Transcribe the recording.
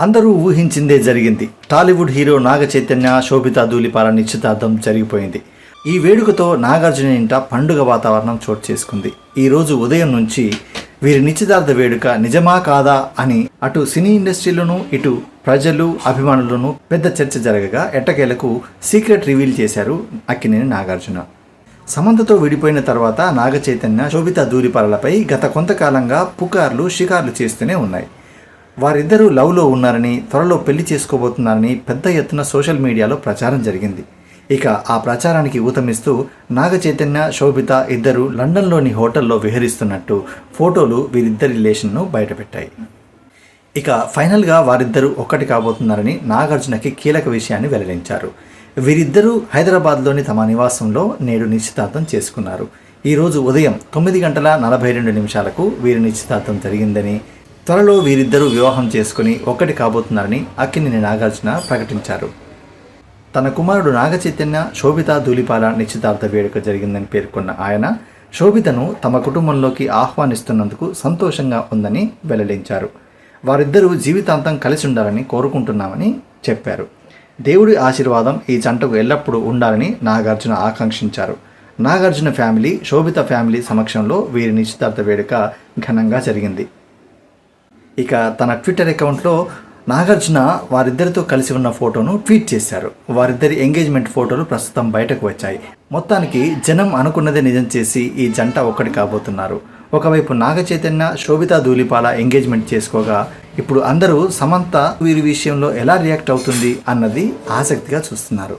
అందరూ ఊహించిందే జరిగింది. టాలీవుడ్ హీరో నాగ చైతన్య, శోభితా ధూళిపాల నిశ్చితార్థం జరిగిపోయింది. ఈ వేడుకతో నాగార్జున ఇంట పండుగ వాతావరణం చోటు చేసుకుంది. ఈరోజు ఉదయం నుంచి వీరి నిశ్చితార్థ వేడుక నిజమా కాదా అని అటు సినీ ఇండస్ట్రీలోనూ ఇటు ప్రజలు అభిమానులను పెద్ద చర్చ జరగగా ఎట్టకేలకు సీక్రెట్ రివీల్ చేశారు అక్కినేని నాగార్జున. సమంతతో విడిపోయిన తర్వాత నాగ చైతన్య, శోభితా ధూళిపాలపై గత కొంతకాలంగా పుకార్లు షికార్లు చేస్తూనే ఉన్నాయి. వారిద్దరూ లవ్లో ఉన్నారని, త్వరలో పెళ్లి చేసుకోబోతున్నారని పెద్ద ఎత్తున సోషల్ మీడియాలో ప్రచారం జరిగింది. ఇక ఆ ప్రచారానికి ఊతమిస్తూ నాగ చైతన్య, శోభిత ఇద్దరు లండన్లోని హోటల్లో విహరిస్తున్నట్టు ఫోటోలు వీరిద్దరి రిలేషన్ను బయటపెట్టాయి. ఇక ఫైనల్గా వారిద్దరూ ఒక్కటి కాబోతున్నారని నాగార్జునకి కీలక విషయాన్ని వెల్లడించారు. వీరిద్దరూ హైదరాబాద్లోని తమ నివాసంలో నేడు నిశ్చితార్థం చేసుకున్నారు. ఈరోజు ఉదయం 9:42 వీరి నిశ్చితార్థం జరిగిందని, త్వరలో వీరిద్దరూ వివాహం చేసుకుని ఒక్కటి కాబోతున్నారని అక్కినేని నాగార్జున ప్రకటించారు. తన కుమారుడు నాగ చైతన్య, శోభితా ధూళిపాల నిశ్చితార్థ వేడుక జరిగిందని పేర్కొన్న ఆయన శోభితను తమ కుటుంబంలోకి ఆహ్వానిస్తున్నందుకు సంతోషంగా ఉందని వెల్లడించారు. వారిద్దరూ జీవితాంతం కలిసి ఉండాలని కోరుకుంటున్నామని చెప్పారు. దేవుడి ఆశీర్వాదం ఈ జంటకు ఎల్లప్పుడూ ఉండాలని నాగార్జున ఆకాంక్షించారు. నాగార్జున ఫ్యామిలీ, శోభిత ఫ్యామిలీ సమక్షంలో వీరి నిశ్చితార్థ వేడుక ఘనంగా జరిగింది. ఇక తన ట్విట్టర్ అకౌంట్లో నాగార్జున వారిద్దరితో కలిసి ఉన్న ఫోటోను ట్వీట్ చేశారు. వారిద్దరి ఎంగేజ్మెంట్ ఫోటోలు ప్రస్తుతం బయటకు వచ్చాయి. మొత్తానికి జనం అనుకున్నదే నిజం చేసి ఈ జంట ఒక్కటి కాబోతున్నారు. ఒకవైపు నాగ చైతన్య, శోభితా ధూళిపాల ఎంగేజ్మెంట్ చేసుకోగా ఇప్పుడు అందరూ సమంత వీరి విషయంలో ఎలా రియాక్ట్ అవుతుంది అన్నది ఆసక్తిగా చూస్తున్నారు.